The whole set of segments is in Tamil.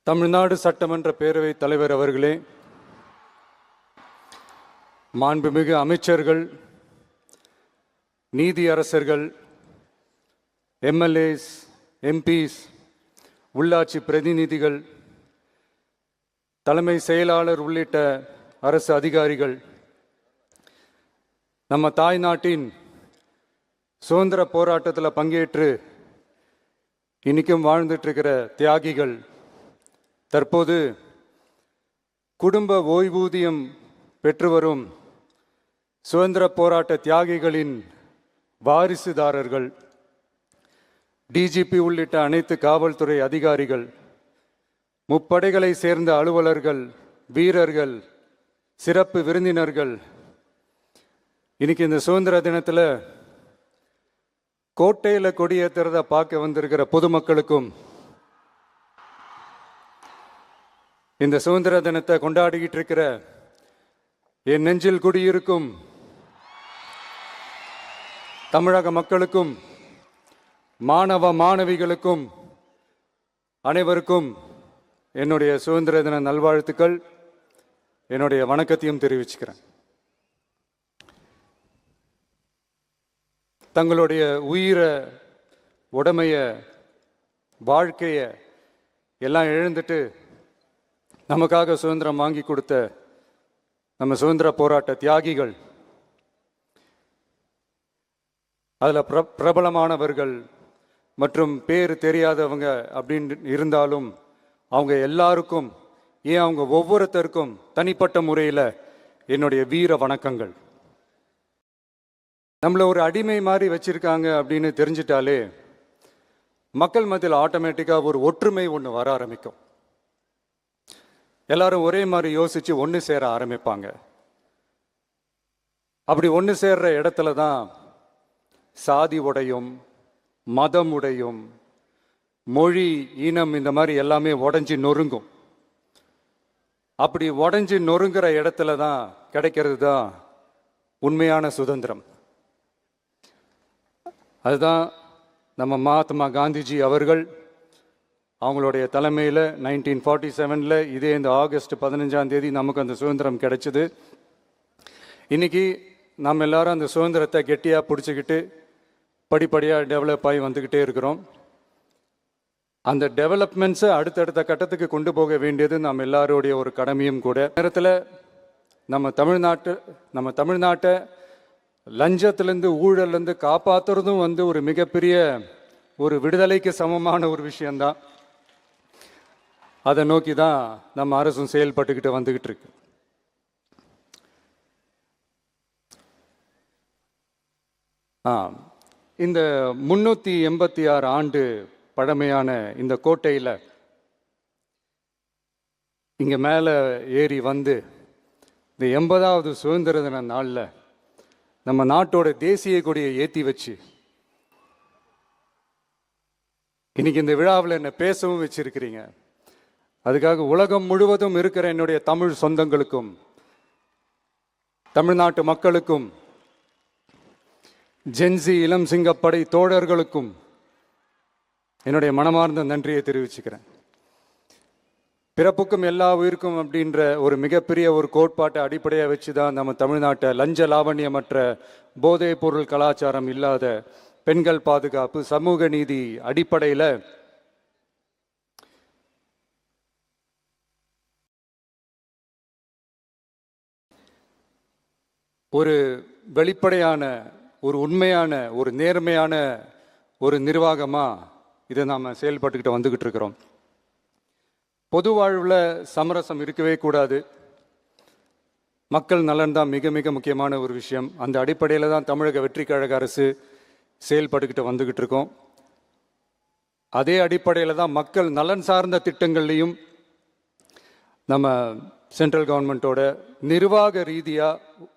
தமிழ்நாடு சட்டமன்ற பேரவைத் தலைவர் அவர்களே, மாண்புமிகு அமைச்சர்கள், நீதியரசர்கள், எம்எல்ஏஸ், எம்பிஸ், உள்ளாட்சி பிரதிநிதிகள், தலைமை செயலாளர் உள்ளிட்ட அரசு அதிகாரிகள், நம்ம தாய்நாட்டின் சுதந்திர போராட்டத்தில் பங்கேற்று இன்னைக்கும் வாழ்ந்துட்டு இருக்கிற தியாகிகள், தற்போது குடும்ப ஓய்வூதியம் பெற்று வரும் சுதந்திர போராட்ட தியாகிகளின் வாரிசுதாரர்கள், டிஜிபி உள்ளிட்ட அனைத்து காவல்துறை அதிகாரிகள், முப்படைகளை சேர்ந்த அலுவலர்கள், வீரர்கள், சிறப்பு விருந்தினர்கள், இன்னைக்கு இந்த சுதந்திர தினத்தில் கோட்டையில் கொடியேற்றுறத பார்க்க வந்திருக்கிற பொதுமக்களுக்கும், இந்த சுதந்திர தினத்தை கொண்டாடிக்கிட்டு இருக்கிற என் நெஞ்சில் குடியிருக்கும் தமிழக மக்களுக்கும், மாணவ மாணவிகளுக்கும் அனைவருக்கும் என்னுடைய சுதந்திர தின நல்வாழ்த்துக்கள், என்னுடைய வணக்கத்தையும் தெரிவிச்சுக்கிறேன். தங்களுடைய உயிரை, உடமைய, வாழ்க்கைய எல்லாம் இழந்துட்டு நமக்காக சுதந்திரம் வாங்கி கொடுத்த நம்ம சுதந்திர போராட்ட தியாகிகள், அதில் பிரபலமானவர்கள் மற்றும் பேர் தெரியாதவங்க அப்படின்னு இருந்தாலும் அவங்க எல்லாருக்கும், ஏன் அவங்க ஒவ்வொருத்தருக்கும் தனிப்பட்ட முறையில் என்னுடைய வீர வணக்கங்கள். நம்மளை ஒரு அடிமை மாதிரி வச்சிருக்காங்க அப்படின்னு தெரிஞ்சிட்டாலே மக்கள் மத்தியில் ஆட்டோமேட்டிக்காக ஒரு ஒற்றுமை ஒன்று வர ஆரம்பிக்கும். எல்லாரும் ஒரே மாதிரி யோசிச்சு ஒன்று சேர ஆரம்பிப்பாங்க. அப்படி ஒன்று சேர்ற இடத்துல தான் சாதி உடையும், மதம் உடையும், மொழி, இனம், இந்த மாதிரி எல்லாமே உடஞ்சி நொறுங்கும். அப்படி உடஞ்சி நொறுங்குற இடத்துல தான் கிடைக்கிறது தான் உண்மையான சுதந்திரம். அதுதான் நம்ம மகாத்மா காந்திஜி அவர்கள் அவங்களுடைய தலைமையில் 1947 இதே இந்த ஆகஸ்ட் 15 நமக்கு அந்த சுதந்திரம் கிடைச்சிது. இன்னைக்கு நம்ம எல்லாரும் அந்த சுதந்திரத்தை கெட்டியாக பிடிச்சிக்கிட்டு படிப்படியாக டெவலப் ஆகி வந்துக்கிட்டே இருக்கிறோம். அந்த டெவலப்மெண்ட்ஸை அடுத்தடுத்த கட்டத்துக்கு கொண்டு போக வேண்டியது நம்ம எல்லாருடைய ஒரு கடமையும் கூட. நேரத்தில் நம்ம தமிழ்நாட்டை லஞ்சத்திலேருந்து, ஊழல்லேருந்து காப்பாற்றுறதும் ஒரு மிகப்பெரிய ஒரு விடுதலைக்கு சமமான ஒரு விஷயந்தான். அதை நோக்கி தான் நம்ம அரசும் செயல்பட்டுக்கிட்டு வந்துக்கிட்டு இருக்கு. இந்த 386 ஆண்டு பழமையான இந்த கோட்டையில் இங்கே மேலே ஏறி வந்து இந்த 80வது சுதந்திர தின நாளில் நம்ம நாட்டோட தேசிய கொடியை ஏற்றி வச்சு இன்னைக்கு இந்த விழாவில் என்னை பேசவும் வச்சிருக்கிறீங்க. அதுக்காக உலகம் முழுவதும் இருக்கிற என்னுடைய தமிழ் சொந்தங்களுக்கும், தமிழ்நாட்டு மக்களுக்கும், ஜென்சி இளம் சிங்கப்படை தோழர்களுக்கும் என்னுடைய மனமார்ந்த நன்றியை தெரிவிச்சுக்கிறேன். பிறப்புக்கும் எல்லா உயிருக்கும் அப்படின்ற ஒரு மிகப்பெரிய ஒரு கோட்பாட்டை அடிப்படையாக வச்சு தான் நம்ம தமிழ்நாட்டை லஞ்ச லாவண்யமற்ற, போதைப் பொருள் கலாச்சாரம் இல்லாத, பெண்கள் பாதுகாப்பு, சமூக நீதி அடிப்படையில் ஒரு வெளிப்படையான, ஒரு உண்மையான, ஒரு நேர்மையான ஒரு நிர்வாகமாக இதை நாம் செயல்பட்டுக்கிட்டு வந்துக்கிட்டு இருக்கிறோம். பொது வாழ்வில் சமரசம் இருக்கவே கூடாது. மக்கள் நலன் தான் மிக மிக முக்கியமான ஒரு விஷயம். அந்த அடிப்படையில் தான் தமிழக வெற்றி கழக அரசு செயல்பட்டுக்கிட்டு வந்துக்கிட்டு இருக்கோம். அதே அடிப்படையில் தான் மக்கள் நலன் சார்ந்த திட்டங்கள்லையும் நம்ம சென்ட்ரல் கவர்மெண்ட்டோட நிர்வாக ரீதியாக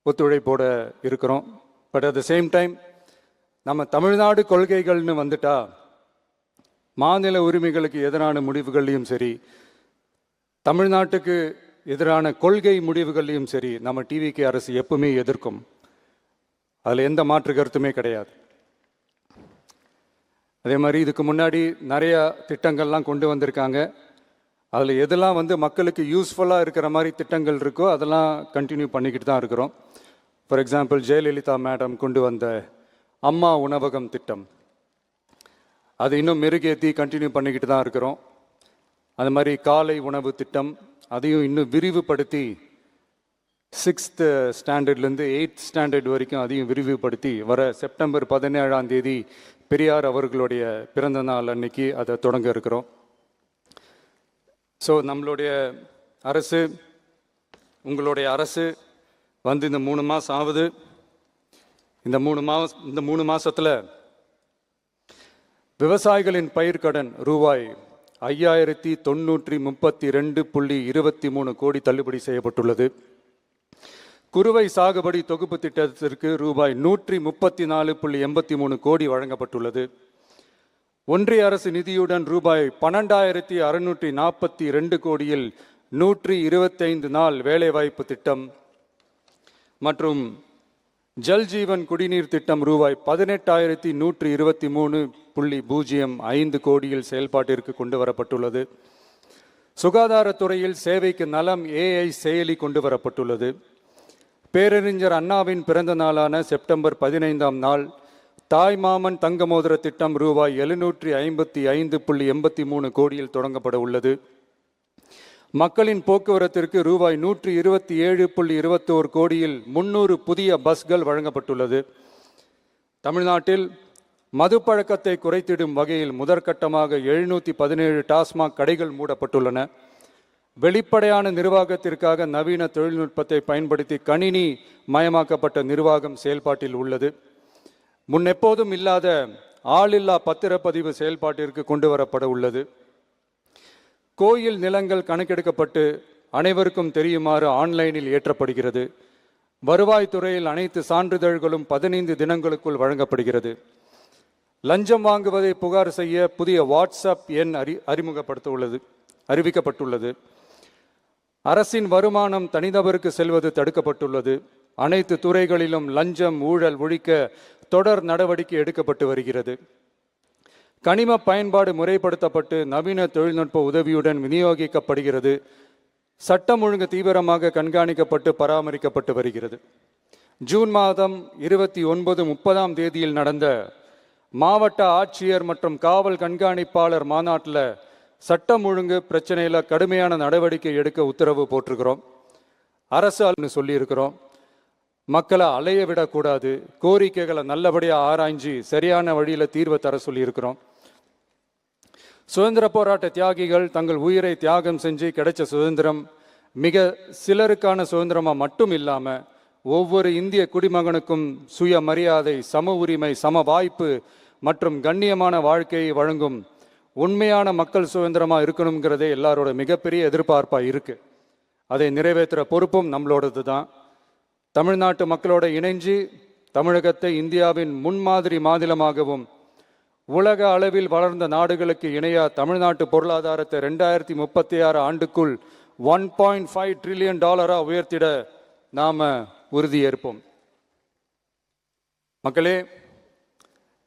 ஒத்துழைப்போட இருக்கிறோம். But at the same time நம்ம தமிழ்நாடு கொள்கைகள்னு வந்துட்டா மாநில உரிமைகளுக்கு எதிரான முடிவுகள்லையும் சரி, தமிழ்நாட்டுக்கு எதிரான கொள்கை முடிவுகள்லையும் சரி, நம்ம டிவிகே அரசு எப்பவுமே எதிர்க்கும். அதில் எந்த மாற்று கருத்துமே கிடையாது. அதே மாதிரி இதுக்கு முன்னாடி நிறையா திட்டங்கள்லாம் கொண்டு வந்திருக்காங்க. அதில் எதெல்லாம் மக்களுக்கு யூஸ்ஃபுல்லாக இருக்கிற மாதிரி திட்டங்கள் இருக்கோ அதெல்லாம் கண்டினியூ பண்ணிக்கிட்டு தான் இருக்கிறோம். ஃபார் எக்ஸாம்பிள், ஜெயலலிதா மேடம் கொண்டு வந்த அம்மா உணவகம் திட்டம், அது இன்னும் மெருகேற்றி கண்டினியூ பண்ணிக்கிட்டு தான் இருக்கிறோம். அது மாதிரி காலை உணவு திட்டம், அதையும் இன்னும் விரிவுபடுத்தி 6th ஸ்டாண்டர்ட்லேருந்து 8th ஸ்டாண்டர்ட் வரைக்கும் அதையும் விரிவுபடுத்தி வர செப்டம்பர் 17ஆம் தேதி பெரியார் அவர்களுடைய பிறந்த நாள் அன்னைக்கு அதை தொடங்க இருக்கிறோம். ஸோ நம்மளுடைய அரசு, உங்களுடைய அரசு இந்த 3 மாதம் ஆகுது. இந்த 3 மாதத்தில் விவசாயிகளின் பயிர்க்கடன் ரூபாய் 5932.23 கோடி தள்ளுபடி செய்யப்பட்டுள்ளது. குறுவை சாகுபடி தொகுப்பு திட்டத்திற்கு ரூபாய் 134.83 கோடி வழங்கப்பட்டுள்ளது. ஒன்றிய அரசு நிதியுடன் ரூபாய் 12,642 கோடியில் 125 நாள் வேலைவாய்ப்பு திட்டம் மற்றும் ஜல் ஜீவன் குடிநீர் திட்டம் ரூபாய் 18,123.05 கோடியில் செயல்பாட்டிற்கு கொண்டு வரப்பட்டுள்ளது. சுகாதாரத்துறையில் சேவைக்கு நலம் AI செயலி கொண்டு வரப்பட்டுள்ளது. பேரறிஞர் அண்ணாவின் பிறந்த நாளான செப்டம்பர் 15ஆம் நாள் தாய் மாமன் தங்க மோதிர திட்டம் ரூபாய் 755.83 கோடியில் தொடங்கப்பட உள்ளது. மக்களின் போக்குவரத்திற்கு ரூபாய் 127.21 கோடியில் 300 புதிய பஸ்கள் வழங்கப்பட்டுள்ளது. தமிழ்நாட்டில் மது பழக்கத்தை குறைத்திடும் வகையில் முதற்கட்டமாக 717 டாஸ்மாக் கடைகள் மூடப்பட்டுள்ளன. வெளிப்படையான நிர்வாகத்திற்காக நவீன தொழில்நுட்பத்தை பயன்படுத்தி கணினி மயமாக்கப்பட்ட நிர்வாகம் செயல்பாட்டில் உள்ளது. முன்னெப்போதும் இல்லாத ஆளில்லா பத்திரப்பதிவு செயல்பாட்டிற்கு கொண்டு வரப்பட உள்ளது. கோயில் நிலங்கள் கணக்கெடுக்கப்பட்டு அனைவருக்கும் தெரியுமாறு ஆன்லைனில் ஏற்றப்படுகிறது. வருவாய்த்துறையில் அனைத்து சான்றிதழ்களும் 15 தினங்களுக்குள் வழங்கப்படுகிறது. லஞ்சம் வாங்குவதை புகார் செய்ய புதிய வாட்ஸ்அப் எண் அறிவிக்கப்பட்டுள்ளது. அரசின் வருமானம் தனிநபருக்கு செல்வது தடுக்கப்பட்டுள்ளது. அனைத்து துறைகளிலும் லஞ்சம் ஊழல் ஒழிக்க தொடர் நடவடிக்கை எடுக்கப்பட்டு வருகிறது. கனிம பயன்பாடு முறைப்படுத்தப்பட்டு நவீன தொழில்நுட்ப உதவியுடன் விநியோகிக்கப்படுகிறது. சட்டம் ஒழுங்கு தீவிரமாக கண்காணிக்கப்பட்டு பராமரிக்கப்பட்டு வருகிறது. ஜூன் மாதம் 29-30ஆம் தேதியில் நடந்த மாவட்ட ஆட்சியர் மற்றும் காவல் கண்காணிப்பாளர் மாநாட்டில் சட்டம் ஒழுங்கு பிரச்சனையில் கடுமையான நடவடிக்கை எடுக்க உத்தரவு போட்டிருக்கிறோம். அரசு சொல்லியிருக்கிறோம். மக்களை அலைய விடக்கூடாது, கோரிக்கைகளை நல்லபடியாக ஆராய்ஞ்சு சரியான வழியில் தீர்வை தர சொல்லியிருக்கிறோம். சுதந்திர போராட்ட தியாகிகள் தங்கள் உயிரை தியாகம் செஞ்சு கிடைச்ச சுதந்திரம் மிக சிலருக்கான சுதந்திரமாக மட்டும் இல்லாமல் ஒவ்வொரு இந்திய குடிமகனுக்கும் சுய மரியாதை, சம உரிமை, சம வாய்ப்பு மற்றும் கண்ணியமான வாழ்க்கையை வழங்கும் உண்மையான மக்கள் சுதந்திரமாக இருக்கணுங்கிறதே எல்லாரோட மிகப்பெரிய எதிர்பார்ப்பாக இருக்குது. அதை நிறைவேற்றுற பொறுப்பும் நம்மளோடது தான். தமிழ்நாட்டு மக்களோட இணைஞ்சு தமிழகத்தை இந்தியாவின் முன்மாதிரி மாநிலமாகவும் உலக அளவில் வளர்ந்த நாடுகளுக்கு இணையா தமிழ்நாட்டு பொருளாதாரத்தை 2036 ஆண்டுக்குள் $1.5 trillion உயர்த்திட நாம உறுதியேற்போம். மக்களே,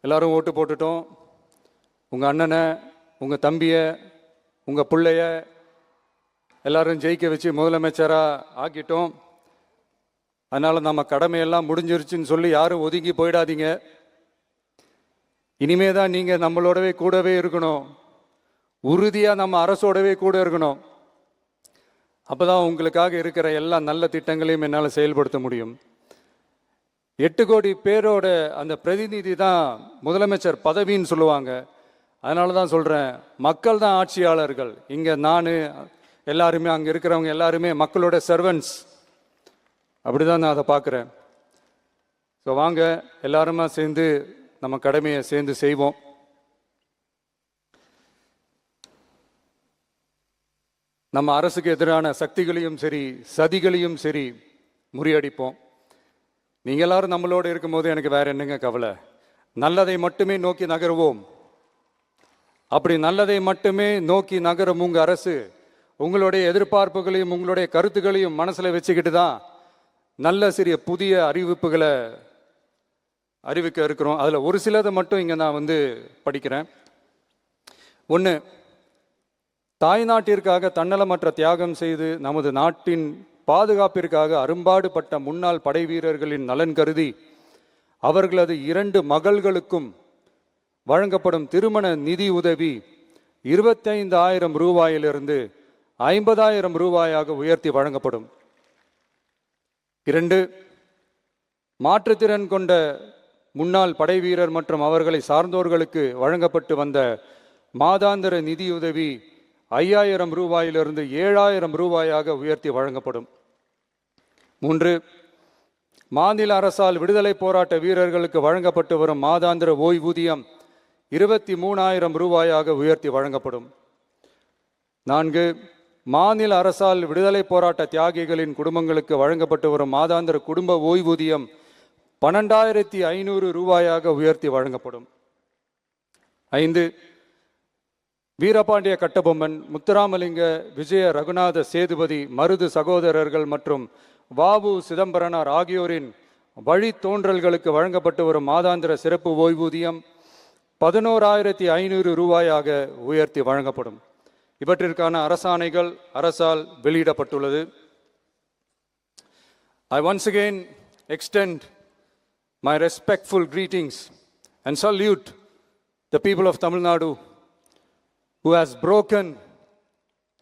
எல்லாரும் ஓட்டு போட்டுட்டோம். உங்க அண்ணனை, உங்க தம்பிய, உங்க பிள்ளைய எல்லாரும் ஜெயிக்க வச்சு முதலமைச்சரா ஆக்கிட்டோம். அதனால நம்ம கடமையெல்லாம் முடிஞ்சிருச்சுன்னு சொல்லி யாரும் ஒதுங்கி போயிடாதீங்க. இனிமே தான் நீங்க நம்மளோடவே கூடவே இருக்கணும். உறுதியா நம்ம அரசோடவே கூட இருக்கணும். அப்பதான் உங்களுக்காக இருக்கிற எல்லா நல்ல திட்டங்களையும் என்னால் செயல்படுத்த முடியும். 8 கோடி பேரோட அந்த பிரதிநிதி தான் முதலமைச்சர் பதவின்னு சொல்லுவாங்க. அதனால தான் சொல்றேன், மக்கள் தான் ஆட்சியாளர்கள். இங்க நான் எல்லாருமே, அங்க இருக்கிறவங்க எல்லாருமே மக்களோட சர்வன்ட்ஸ். அப்படிதான் நான் அதை பார்க்குறேன். ஸோ வாங்க எல்லாருமா சேர்ந்து நம்ம கடமையை சேர்ந்து செய்வோம். நம்ம அரசுக்கு எதிரான சக்திகளையும் சரி சதிகளையும் சரி முறியடிப்போம். நீங்க எல்லாரும் நம்மளோட இருக்கும்போது எனக்கு வேற என்னங்க கவலை? நல்லதை மட்டுமே நோக்கி நகருவோம். அப்படி நல்லதை மட்டுமே நோக்கி நகரும் உங்க அரசு உங்களுடைய எதிர்பார்ப்புகளையும் உங்களுடைய கருத்துக்களையும் மனசுல வச்சுக்கிட்டு தான் நல்ல சிறிய புதிய அறிவிப்புகளை அறிவிக்க இருக்கிறோம். அதில் ஒரு சிலதை மட்டும் இங்கே நான் படிக்கிறேன். ஒன்று, தாய்நாட்டிற்காக தன்னலமற்ற தியாகம் செய்து நமது நாட்டின் பாதுகாப்பிற்காக அரும்பாடுபட்ட முன்னாள் படை வீரர்களின் நலன் கருதி அவர்களது 2 மகள்களுக்கும் வழங்கப்படும் திருமண நிதி உதவி 25,000 ரூபாயிலிருந்து 50,000 ரூபாயாக உயர்த்தி வழங்கப்படும். 2, மாற்றுத்திறன் கொண்ட முன்னாள் படை வீரர் மற்றும் அவர்களை சார்ந்தோர்களுக்கு வழங்கப்பட்டு வந்த மாதாந்திர நிதியுதவி 5,000 ரூபாயிலிருந்து 7,000 ரூபாயாக உயர்த்தி வழங்கப்படும். 3, மாநில அரசால் விடுதலை போராட்ட வீரர்களுக்கு வழங்கப்பட்டு வரும் மாதாந்திர ஓய்வூதியம் 23,000 ரூபாயாக உயர்த்தி வழங்கப்படும். 4, மாநில அரசால் விடுதலை போராட்ட தியாகிகளின் குடும்பங்களுக்கு வழங்கப்பட்டு வரும் மாதாந்திர குடும்ப ஓய்வூதியம் 12,500 ரூபாயாக உயர்த்தி வழங்கப்படும். 5, வீரபாண்டிய கட்டபொம்மன், முத்துராமலிங்க, விஜய ரகுநாத சேதுபதி, மருது சகோதரர்கள் மற்றும் வாவு சிதம்பரனார் ஆகியோரின் வழித்தோன்றல்களுக்கு வழங்கப்பட்டு வரும் மாதாந்திர சிறப்பு ஓய்வூதியம் 11,500 ரூபாயாக உயர்த்தி வழங்கப்படும். இவற்றிற்கான அரசாணைகள் அரசால் வெளியிடப்பட்டுள்ளது. I once again extend my respectful greetings and salute the people of Tamil Nadu who has broken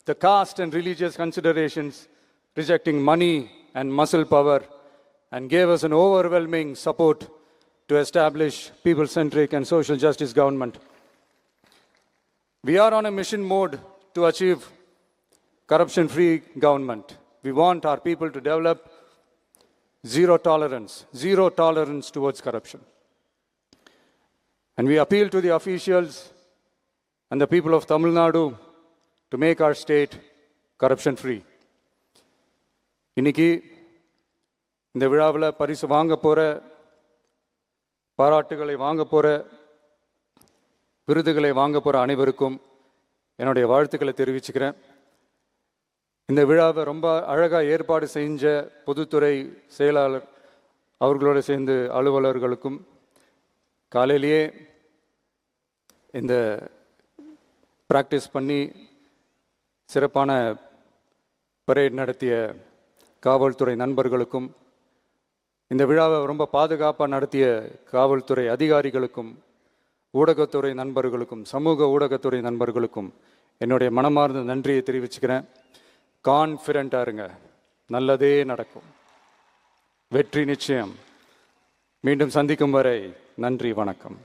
the caste and religious considerations, rejecting money and muscle power, and gave us an overwhelming support to establish people-centric and social justice government. We are on a mission mode to achieve corruption-free government. We want our people to develop zero tolerance towards corruption. And we appeal to the officials and the people of Tamil Nadu to make our state corruption-free. இன்னைக்கு இந்த விழாவில் பரிசு வாங்க போகிற, பாராட்டுகளை வாங்க போகிற, விருதுகளை வாங்க போகிற அனைவருக்கும் என்னுடைய வாழ்த்துக்களை தெரிவிச்சுக்கிறேன். இந்த விழாவை ரொம்ப அழகாக ஏற்பாடு செஞ்ச பொதுத்துறை செயலாளர் அவர்களோடு சேர்ந்து அலுவலர்களுக்கும், காலையிலேயே இந்த ப்ராக்டிஸ் பண்ணி சிறப்பான பரேட் நடத்திய காவல்துறை நண்பர்களுக்கும், இந்த விழாவை ரொம்ப பாதுகாப்பாக நடத்திய காவல்துறை அதிகாரிகளுக்கும், ஊடகத்துறை நண்பர்களுக்கும், சமூக ஊடகத்துறை நண்பர்களுக்கும் என்னுடைய மனமார்ந்த நன்றியை தெரிவிச்சுக்கிறேன். கான்ஃபிடென்ட்டாக இருங்க, நல்லதே நடக்கும், வெற்றி நிச்சயம். மீண்டும் சந்திக்கும் வரை நன்றி, வணக்கம்.